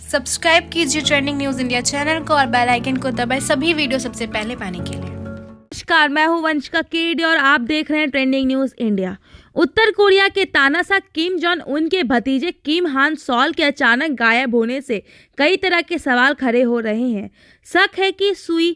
Subscribe कीजिए trending news India channel को और बेल आइकन को दबाएं सभी वीडियो सबसे पहले पाने के लिए। नमस्कार, मैं हूं वंशिका केडी और आप देख रहे हैं ट्रेंडिंग न्यूज़ इंडिया। उत्तर कोरिया के तानाशाह किम जोंग उन के भतीजे किम हान सॉल के अचानक गायब होने से कई तरह के सवाल खड़े हो रहे हैं। शक है कि सुई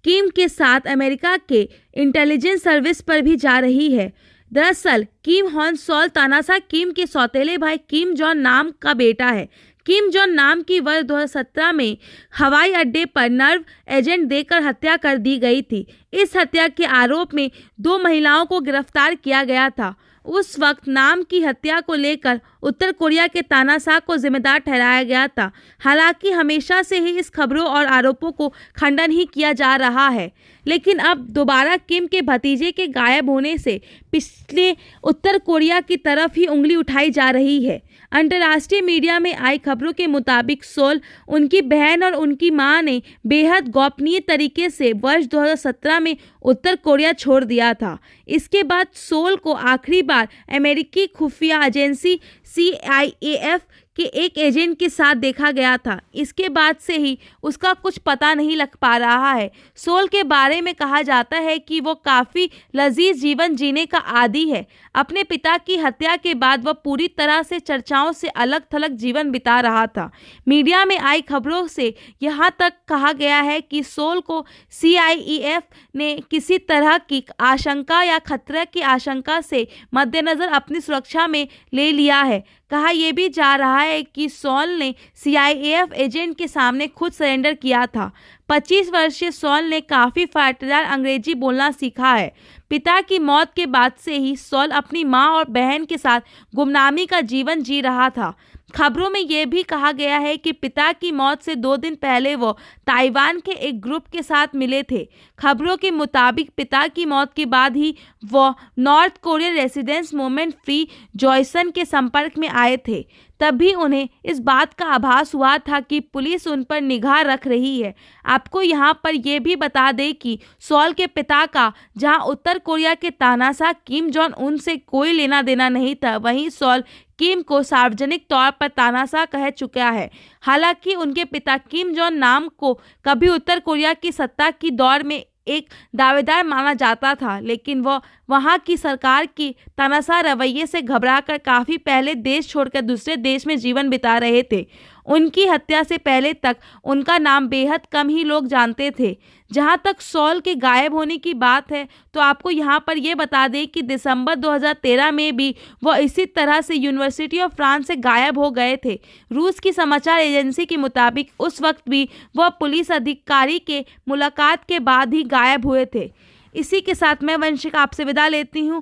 किम के साथ अमेरिका के इंटेलिजेंस सर्विस पर भी जा रही है। दरअसल किम हान सॉल तानाशाह किम के सौतेले भाई किम जोंग नाम का बेटा है। किम जोंग नाम की वर्ष 2017 में हवाई अड्डे पर नर्व एजेंट देकर हत्या कर दी गई थी। इस हत्या के आरोप में 2 महिलाओं को गिरफ्तार किया गया था। उस वक्त नाम की हत्या को लेकर उत्तर कोरिया के तानाशाह को जिम्मेदार ठहराया गया था। हालांकि हमेशा से ही इस खबरों और आरोपों को खंडन ही किया जा रहा है, लेकिन अब दोबारा किम के भतीजे के गायब होने से पिछले उत्तर कोरिया की तरफ ही उंगली उठाई जा रही है। अंतर्राष्ट्रीय मीडिया में आई खबरों के मुताबिक सोल, उनकी बहन और उनकी मां ने बेहद गोपनीय तरीके से वर्ष 2017 में उत्तर कोरिया छोड़ दिया था। इसके बाद सोल को आखिरी बार अमेरिकी खुफिया एजेंसी CIAF के एक एजेंट के साथ देखा गया था। इसके बाद से ही उसका कुछ पता नहीं लग पा रहा है। सोल के बारे में कहा जाता है कि वो काफ़ी लजीज जीवन जीने का आदी है। अपने पिता की हत्या के बाद वह पूरी तरह से चर्चाओं से अलग थलग जीवन बिता रहा था। मीडिया में आई खबरों से यहाँ तक कहा गया है कि सोल को CIAF ने किसी तरह की आशंका या खतरे की आशंका से मद्देनज़र अपनी सुरक्षा में ले लिया है। कहा यह भी जा रहा है कि सोल ने CIAF एजेंट के सामने खुद सरेंडर किया था। 25 वर्षीय सोल ने काफ़ी फाटदार अंग्रेजी बोलना सीखा है। पिता की मौत के बाद से ही सोल अपनी मां और बहन के साथ गुमनामी का जीवन जी रहा था। खबरों में यह भी कहा गया है कि पिता की मौत से 2 दिन पहले वो ताइवान के एक ग्रुप के साथ मिले थे। खबरों के मुताबिक पिता की मौत के बाद ही वो north Korean residence movement free जॉयसन के संपर्क में आए थे। तभी उन्हें इस बात का आभास हुआ था कि पुलिस उन पर निगाह रख रही है। आपको यहाँ पर यह भी बता दें कि सोल के पिता का जहाँ उत्तर कोरिया के तानाशाह किम जोंग उन से कोई लेना देना नहीं था, वहीं सोल किम को सार्वजनिक तौर पर तानाशाह कह चुका है। हालांकि उनके पिता किम जोंग नाम को कभी उत्तर कोरिया की सत्ता की दौर में एक दावेदार माना जाता था, लेकिन वह वहां की सरकार की तानाशाह रवैये से घबराकर काफ़ी पहले देश छोड़कर दूसरे देश में जीवन बिता रहे थे। उनकी हत्या से पहले तक उनका नाम बेहद कम ही लोग जानते थे। जहां तक सोल के गायब होने की बात है, तो आपको यहां पर यह बता दें कि दिसंबर 2013 में भी वह इसी तरह से यूनिवर्सिटी ऑफ फ्रांस से गायब हो गए थे। रूस की समाचार एजेंसी के मुताबिक उस वक्त भी वह पुलिस अधिकारी के मुलाकात के बाद ही गायब हुए थे। इसी के साथ मैं वंशिका आपसे विदा लेती हूँ।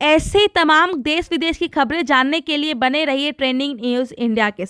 ऐसे ही तमाम देश विदेश की खबरें जानने के लिए बने रहिए ट्रेंडिंग न्यूज़ इंडिया के साथ।